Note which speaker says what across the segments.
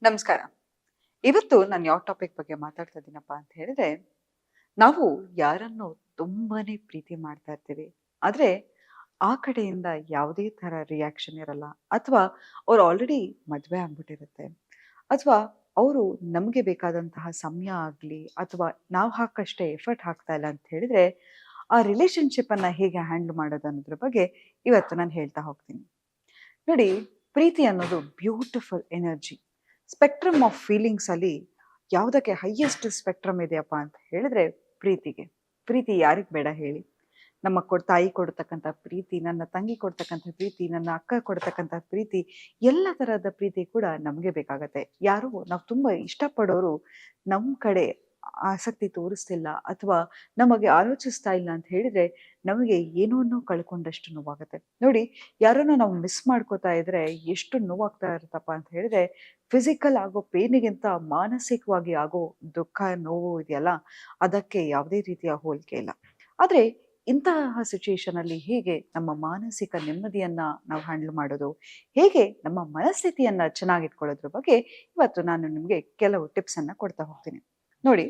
Speaker 1: ನಮಸ್ಕಾರ. ಇವತ್ತು ನಾನು ಯಾವ ಟಾಪಿಕ್ ಬಗ್ಗೆ ಮಾತಾಡ್ತಾ ಇದ್ದೀನಪ್ಪ ಅಂತ ಹೇಳಿದ್ರೆ, ನಾವು ಯಾರನ್ನು ತುಂಬಾನೇ ಪ್ರೀತಿ ಮಾಡ್ತಾ ಇರ್ತೀವಿ. ಆದ್ರೆ ಆ ಕಡೆಯಿಂದ ಯಾವುದೇ ತರ ರಿಯಾಕ್ಷನ್ ಇರಲ್ಲ. ಅಥವಾ ಅವ್ರು ಆಲ್ರೆಡಿ ಮದ್ವೆ ಆಗ್ಬಿಟ್ಟಿರುತ್ತೆ. ಅಥವಾ ಅವರು ನಮಗೆ ಬೇಕಾದಂತಹ ಸಮಯ ಆಗ್ಲಿ, ಅಥವಾ ನಾವು ಹಾಕಷ್ಟೇ ಎಫರ್ಟ್ ಹಾಕ್ತಾ ಇಲ್ಲ ಅಂತ ಹೇಳಿದ್ರೆ, ಆ ರಿಲೇಶನ್‌ಶಿಪ್ ಅನ್ನ ಹೇಗೆ ಹ್ಯಾಂಡಲ್ ಮಾಡೋದು ಅನ್ನೋದ್ರ ಬಗ್ಗೆ ಇವತ್ತು ನಾನು ಹೇಳ್ತಾ ಹೋಗ್ತೀನಿ. ನೋಡಿ, ಪ್ರೀತಿ ಅನ್ನೋದು beautiful energy. Spectrum of feelings ಅಲ್ಲಿ ಯಾವುದಕ್ಕೆ ಹೈಯೆಸ್ಟ್ ಸ್ಪೆಕ್ಟ್ರಮ್ ಇದೆಯಪ್ಪ ಅಂತ ಹೇಳಿದ್ರೆ ಪ್ರೀತಿಗೆ. ಪ್ರೀತಿ ಯಾರಿಗೆ ಬೇಡ ಹೇಳಿ? ನಮ್ಮ ತಾಯಿ ಕೊಡ್ತಕ್ಕಂಥ ಪ್ರೀತಿ, ನನ್ನ ತಂಗಿ ಕೊಡ್ತಕ್ಕಂಥ ಪ್ರೀತಿ, ನನ್ನ ಅಕ್ಕ ಕೊಡ್ತಕ್ಕಂಥ ಪ್ರೀತಿ, ಎಲ್ಲ ತರಹದ ಪ್ರೀತಿ ಕೂಡ ನಮಗೆ ಬೇಕಾಗತ್ತೆ. ಯಾರು ನಾವು ತುಂಬಾ ಇಷ್ಟಪಡೋರು ನಮ್ಮ ಕಡೆ ಆಸಕ್ತಿ ತೋರಿಸ್ತಿಲ್ಲ ಅಥವಾ ನಮಗೆ ಆಲೋಚಿಸ್ತಾ ಇಲ್ಲ ಅಂತ ಹೇಳಿದ್ರೆ ನಮಗೆ ಏನೋ ಕಳ್ಕೊಂಡಷ್ಟು ನೋವಾಗುತ್ತೆ. ನೋಡಿ, ಯಾರನ್ನ ನಾವು ಮಿಸ್ ಮಾಡ್ಕೋತಾ ಇದ್ರೆ ಎಷ್ಟು ನೋವಾಗ್ತಾ ಇರುತ್ತಪ್ಪ ಅಂತ ಹೇಳಿದ್ರೆ, ಫಿಸಿಕಲ್ ಆಗೋ ಪೇನಿಗಿಂತ ಮಾನಸಿಕವಾಗಿ ಆಗೋ ದುಃಖ, ನೋವು ಇದೆಯಲ್ಲ, ಅದಕ್ಕೆ ಯಾವುದೇ ರೀತಿಯ ಹೋಲಿಕೆ ಇಲ್ಲ. ಆದ್ರೆ ಇಂತಹ ಸಿಚುಯೇಷನ್ ಅಲ್ಲಿ ಹೇಗೆ ನಮ್ಮ ಮಾನಸಿಕ ನೆಮ್ಮದಿಯನ್ನ ನಾವು ಹ್ಯಾಂಡಲ್ ಮಾಡೋದು, ಹೇಗೆ ನಮ್ಮ ಮನಸ್ಥಿತಿಯನ್ನ ಚೆನ್ನಾಗಿಟ್ಕೊಳ್ಳೋದ್ರ ಬಗ್ಗೆ ಇವತ್ತು ನಾನು ನಿಮ್ಗೆ ಕೆಲವು ಟಿಪ್ಸ್ ಅನ್ನ ಕೊಡ್ತಾ ಹೋಗ್ತೀನಿ. ನೋಡಿ,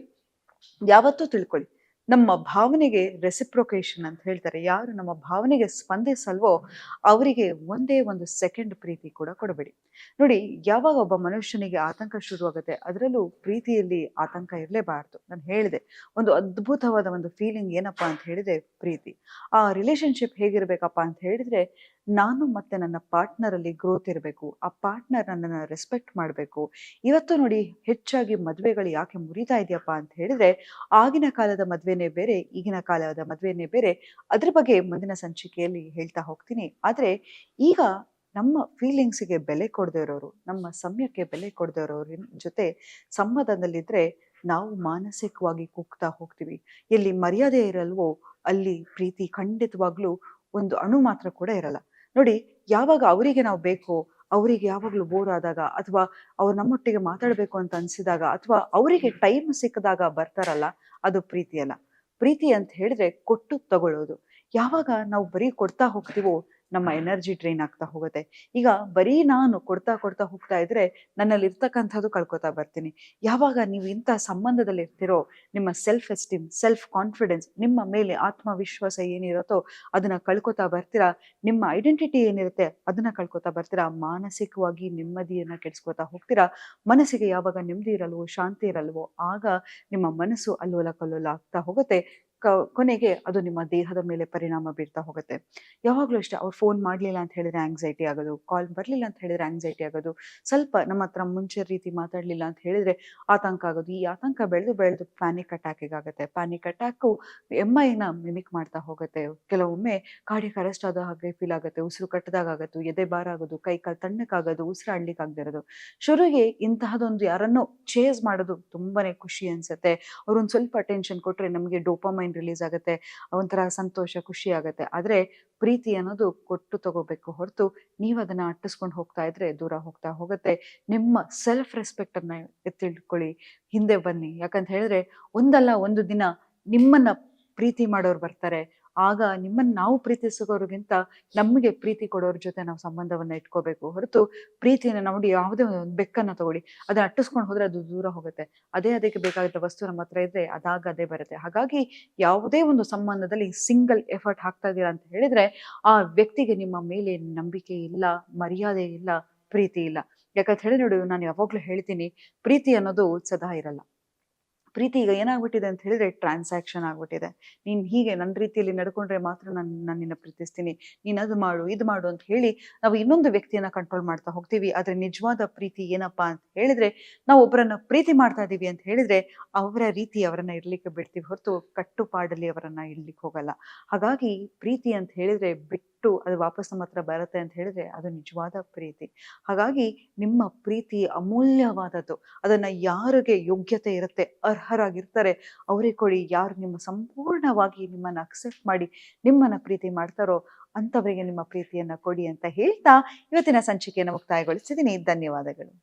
Speaker 1: ಯಾವತ್ತೂ ತಿಳ್ಕೊಳ್ಳಿ, ನಮ್ಮ ಭಾವನೆಗೆ ರೆಸಿಪ್ರೊಕೇಶನ್ ಅಂತ ಹೇಳ್ತಾರೆ. ಯಾರು ನಮ್ಮ ಭಾವನೆಗೆ ಸ್ಪಂದಿಸಲ್ವೋ ಅವರಿಗೆ ಒಂದೇ ಒಂದು ಸೆಕೆಂಡ್ ಪ್ರೀತಿ ಕೂಡ ಕೊಡಬೇಡಿ. ನೋಡಿ, ಯಾವಾಗ ಒಬ್ಬ ಮನುಷ್ಯನಿಗೆ ಆತಂಕ ಶುರುವಾಗುತ್ತೆ, ಅದರಲ್ಲೂ ಪ್ರೀತಿಯಲ್ಲಿ ಆತಂಕ ಇರಲೇಬಾರದು. ನಾನು ಹೇಳಿದೆ, ಒಂದು ಅದ್ಭುತವಾದ ಒಂದು ಫೀಲಿಂಗ್ ಏನಪ್ಪಾ ಅಂತ ಹೇಳಿದ್ರೆ ಪ್ರೀತಿ. ಆ ರಿಲೇಶನ್ಶಿಪ್ ಹೇಗಿರ್ಬೇಕಪ್ಪ ಅಂತ ಹೇಳಿದ್ರೆ, ನಾನು ಮತ್ತೆ ನನ್ನ ಪಾರ್ಟ್ನರ್ ಅಲ್ಲಿ ಗ್ರೋತ್ ಇರಬೇಕು. ಆ ಪಾರ್ಟ್ನರ್ ನನ್ನನ್ನು ರೆಸ್ಪೆಕ್ಟ್ ಮಾಡಬೇಕು. ಇವತ್ತು ನೋಡಿ, ಹೆಚ್ಚಾಗಿ ಮದುವೆಗಳು ಯಾಕೆ ಮುರಿತಾ ಇದೆಯಪ್ಪ ಅಂತ ಹೇಳಿದ್ರೆ, ಆಗಿನ ಕಾಲದ ಮದ್ವೆನೇ ಬೇರೆ, ಈಗಿನ ಕಾಲದ ಮದ್ವೆನೇ ಬೇರೆ. ಅದ್ರ ಬಗ್ಗೆ ಮುಂದಿನ ಸಂಚಿಕೆಯಲ್ಲಿ ಹೇಳ್ತಾ ಹೋಗ್ತೀನಿ. ಆದ್ರೆ ಈಗ ನಮ್ಮ ಫೀಲಿಂಗ್ಸ್‌ಗೆ ಬೆಲೆ ಕೊಡದೇ ಇರೋರು, ನಮ್ಮ ಸಮಯಕ್ಕೆ ಬೆಲೆ ಕೊಡದೇ ಇರೋರ ಜೊತೆ ಸಂವಾದದಲ್ಲಿದ್ರೆ ನಾವು ಮಾನಸಿಕವಾಗಿ ಕುಗ್ತಾ ಹೋಗ್ತೀವಿ. ಎಲ್ಲಿ ಮರ್ಯಾದೆ ಇರಲ್ವೋ ಅಲ್ಲಿ ಪ್ರೀತಿ ಖಂಡಿತವಾಗ್ಲೂ ಒಂದು ಅಣು ಮಾತ್ರ ಕೂಡ ಇರಲ್ಲ. ನೋಡಿ, ಯಾವಾಗ ಅವರಿಗೆ ನಾವು ಬೇಕೋ, ಅವರಿಗೆ ಯಾವಾಗ್ಲೂ ಬೋರ್ ಆದಾಗ, ಅಥವಾ ಅವ್ರು ನಮ್ಮೊಟ್ಟಿಗೆ ಮಾತಾಡ್ಬೇಕು ಅಂತ ಅನ್ಸಿದಾಗ, ಅಥವಾ ಅವರಿಗೆ ಟೈಮ್ ಸಿಕ್ಕದಾಗ ಬರ್ತಾರಲ್ಲ, ಅದು ಪ್ರೀತಿ ಅಲ್ಲ. ಪ್ರೀತಿ ಅಂತ ಹೇಳಿದ್ರೆ ಕೊಟ್ಟು ತಗೊಳ್ಳೋದು. ಯಾವಾಗ ನಾವು ಬರೀ ಕೊಡ್ತಾ ಹೋಗ್ತೀವೋ ನಮ್ಮ ಎನರ್ಜಿ ಡ್ರೈನ್ ಆಗ್ತಾ ಹೋಗುತ್ತೆ. ಈಗ ಬರೀ ನಾನು ಕೊಡ್ತಾ ಕೊಡ್ತಾ ಹೋಗ್ತಾ ಇದ್ರೆ ನನ್ನಲ್ಲಿ ಇರ್ತಕ್ಕಂಥದ್ದು ಕಳ್ಕೊತಾ ಬರ್ತೀನಿ. ಯಾವಾಗ ನೀವು ಇಂಥ ಸಂಬಂಧದಲ್ಲಿ ಇರ್ತಿರೋ, ನಿಮ್ಮ ಸೆಲ್ಫ್ ಎಸ್ಟೀಮ್, ಸೆಲ್ಫ್ ಕಾನ್ಫಿಡೆನ್ಸ್, ನಿಮ್ಮ ಮೇಲೆ ಆತ್ಮವಿಶ್ವಾಸ ಏನಿರುತ್ತೋ ಅದನ್ನ ಕಳ್ಕೊತಾ ಬರ್ತೀರಾ. ನಿಮ್ಮ ಐಡೆಂಟಿಟಿ ಏನಿರುತ್ತೆ ಅದನ್ನ ಕಳ್ಕೊತಾ ಬರ್ತೀರಾ. ಮಾನಸಿಕವಾಗಿ ನೆಮ್ಮದಿಯನ್ನ ಕೆಡಿಸ್ಕೊತಾ ಹೋಗ್ತೀರಾ. ಮನಸ್ಸಿಗೆ ಯಾವಾಗ ನೆಮ್ಮದಿ ಇರಲ್ವೋ, ಶಾಂತಿ ಇರಲ್ವೋ, ಆಗ ನಿಮ್ಮ ಮನಸ್ಸು ಅಲ್ಲೋಲ ಕಲ್ಲೋಲ ಆಗ್ತಾ ಹೋಗುತ್ತೆ. ಕೊನೆಗೆ ಅದು ನಿಮ್ಮ ದೇಹದ ಮೇಲೆ ಪರಿಣಾಮ ಬೀರ್ತಾ ಹೋಗುತ್ತೆ. ಯಾವಾಗ್ಲೂ ಅಷ್ಟೇ, ಅವ್ರು ಫೋನ್ ಮಾಡ್ಲಿಲ್ಲ ಅಂತ ಹೇಳಿದ್ರೆ ಆಂಗ್ಸೈಟಿ ಆಗೋದು, ಕಾಲ್ ಬರ್ಲಿಲ್ಲ ಅಂತ ಹೇಳಿದ್ರೆ ಆಂಗ್ಸೈಟಿ ಆಗೋದು, ಸ್ವಲ್ಪ ನಮ್ಮ ಹತ್ರ ಮುಂಚೆ ರೀತಿ ಮಾತಾಡ್ಲಿಲ್ಲ ಅಂತ ಹೇಳಿದ್ರೆ ಆತಂಕ ಆಗೋದು. ಈ ಆತಂಕ ಬೆಳೆದು ಬೆಳೆದು ಪ್ಯಾನಿಕ್ ಅಟ್ಯಾಕಿಗೆ ಆಗುತ್ತೆ. ಪ್ಯಾನಿಕ್ ಅಟ್ಯಾಕು MIನ ಮಿಮಿಕ್ ಮಾಡ್ತಾ ಹೋಗುತ್ತೆ. ಕೆಲವೊಮ್ಮೆ ಕಾರ್ಡಿಯಕ್ ಅರೆಸ್ಟ್ ಆದ ಹಾಗೆ ಫೀಲ್ ಆಗುತ್ತೆ, ಉಸಿರು ಕಟ್ಟದಾಗ ಆಗೋದು, ಎದೆ ಭಾರ ಆಗೋದು, ಕೈ ಕಾಲು ತಣ್ಣಕ್ಕಾಗೋದು, ಉಸಿರಾಡ್ಲಿಕ್ಕೆ ಆಗದೆ ಇರೋದು. ಶುರುವಿಗೆ ಇಂತಹದೊಂದು ಯಾರನ್ನೋ ಚೇಸ್ ಮಾಡೋದು ತುಂಬಾನೇ ಖುಷಿ ಅನ್ಸುತ್ತೆ. ಅವ್ರೊಂದ್ ಸ್ವಲ್ಪ ಅಟೆನ್ಷನ್ ಕೊಟ್ರೆ ನಮಗೆ ಡೋಪಾಮೈನ್ ರಿಲೀಸ್ ಆಗುತ್ತೆ, ಒಂಥರ ಸಂತೋಷ, ಖುಷಿ ಆಗುತ್ತೆ. ಆದ್ರೆ ಪ್ರೀತಿ ಅನ್ನೋದು ಕೊಟ್ಟು ತಗೋಬೇಕು ಹೊರತು ನೀವು ಅದನ್ನ ಅಟ್ಟಿಸ್ಕೊಂಡು ಹೋಗ್ತಾ ಇದ್ರೆ ದೂರ ಹೋಗ್ತಾ ಹೋಗುತ್ತೆ. ನಿಮ್ಮ ಸೆಲ್ಫ್ ರೆಸ್ಪೆಕ್ಟ್ ಅನ್ನ ಎತ್ತಿಟ್ಕೊಳ್ಳಿ, ಹಿಂದೆ ಬನ್ನಿ. ಯಾಕಂತ ಹೇಳಿದ್ರೆ ಒಂದಲ್ಲ ಒಂದು ದಿನ ನಿಮ್ಮನ್ನ ಪ್ರೀತಿ ಮಾಡೋರು ಬರ್ತಾರೆ. ಆಗ ನಿಮ್ಮನ್ನ ನಾವು ಪ್ರೀತಿಸೋರಿಗಿಂತ ನಮಗೆ ಪ್ರೀತಿ ಕೊಡೋರ ಜೊತೆ ನಾವು ಸಂಬಂಧವನ್ನ ಇಟ್ಕೋಬೇಕು ಹೊರತು, ಪ್ರೀತಿನ ನೋಡಿ ಯಾವುದೇ ಒಂದು ಬೆಕ್ಕನ್ನ ತಗೊಳ್ಳಿ, ಅದನ್ನ ಅಟ್ಟಿಸ್ಕೊಂಡು ಹೋದ್ರೆ ಅದು ದೂರ ಹೋಗುತ್ತೆ. ಅದಕ್ಕೆ ಬೇಕಾದ ವಸ್ತು ನಮ್ಮ ಹತ್ರ ಇದ್ರೆ ಅದಾಗ ಅದೇ ಬರುತ್ತೆ. ಹಾಗಾಗಿ ಯಾವುದೇ ಒಂದು ಸಂಬಂಧದಲ್ಲಿ ಸಿಂಗಲ್ ಎಫರ್ಟ್ ಹಾಕ್ತಾ ಇದ್ದೀರಾ ಅಂತ ಹೇಳಿದ್ರೆ ಆ ವ್ಯಕ್ತಿಗೆ ನಿಮ್ಮ ಮೇಲೆ ನಂಬಿಕೆ ಇಲ್ಲ, ಮರ್ಯಾದೆ ಇಲ್ಲ, ಪ್ರೀತಿ ಇಲ್ಲ. ಯಾಕಂತ ಹೇಳಿ ನೋಡಿ, ನಾನು ಯಾವಾಗ್ಲೂ ಹೇಳ್ತೀನಿ, ಪ್ರೀತಿ ಅನ್ನೋದು ಸದಾ ಇರಲ್ಲ. ಪ್ರೀತಿ ಈಗ ಏನಾಗ್ಬಿಟ್ಟಿದೆ ಅಂತ ಹೇಳಿದ್ರೆ ಟ್ರಾನ್ಸಾಕ್ಷನ್ ಆಗ್ಬಿಟ್ಟಿದೆ. ನೀನ್ ಹೀಗೆ ನನ್ನ ರೀತಿಯಲ್ಲಿ ನಡ್ಕೊಂಡ್ರೆ ಮಾತ್ರ ನಾನು ನಿನ್ನ ಪ್ರೀತಿಸ್ತೀನಿ, ನೀನ್ ಅದು ಮಾಡು, ಇದು ಮಾಡು ಅಂತ ಹೇಳಿ ನಾವು ಇನ್ನೊಂದು ವ್ಯಕ್ತಿಯನ್ನ ಕಂಟ್ರೋಲ್ ಮಾಡ್ತಾ ಹೋಗ್ತೀವಿ. ಆದ್ರೆ ನಿಜವಾದ ಪ್ರೀತಿ ಏನಪ್ಪಾ ಅಂತ ಹೇಳಿದ್ರೆ, ನಾವು ಒಬ್ಬರನ್ನ ಪ್ರೀತಿ ಮಾಡ್ತಾ ಇದೀವಿ ಅಂತ ಹೇಳಿದ್ರೆ ಅವರ ರೀತಿ ಅವರನ್ನ ಇರ್ಲಿಕ್ಕೆ ಬಿಡ್ತೀವಿ ಹೊರತು ಕಟ್ಟುಪಾಡಲ್ಲಿ ಅವರನ್ನ ಇಡ್ಲಿಕ್ಕೆ ಹೋಗಲ್ಲ. ಹಾಗಾಗಿ ಪ್ರೀತಿ ಅಂತ ಹೇಳಿದ್ರೆ ಬಿಟ್ಟು ಅದು ವಾಪಸ್ ನಮ್ಮ ಹತ್ರ ಬರುತ್ತೆ ಅಂತ ಹೇಳಿದ್ರೆ ಅದು ನಿಜವಾದ ಪ್ರೀತಿ. ಹಾಗಾಗಿ ನಿಮ್ಮ ಪ್ರೀತಿ ಅಮೂಲ್ಯವಾದದ್ದು. ಅದನ್ನ ಯಾರಿಗೆ ಯೋಗ್ಯತೆ ಇರುತ್ತೆ, ಅರ್ಹರಾಗಿರ್ತಾರೆ, ಅವರೇ ಕೊಡಿ. ಯಾರು ನಿಮ್ಮ ಸಂಪೂರ್ಣವಾಗಿ ನಿಮ್ಮನ್ನ ಅಕ್ಸೆಪ್ಟ್ ಮಾಡಿ ನಿಮ್ಮನ್ನ ಪ್ರೀತಿ ಮಾಡ್ತಾರೋ ಅಂಥವರಿಗೆ ನಿಮ್ಮ ಪ್ರೀತಿಯನ್ನ ಕೊಡಿ ಅಂತ ಹೇಳ್ತಾ ಇವತ್ತಿನ ಸಂಚಿಕೆಯನ್ನು ಮುಕ್ತಾಯಗೊಳಿಸಿದ್ದೀನಿ. ಧನ್ಯವಾದಗಳು.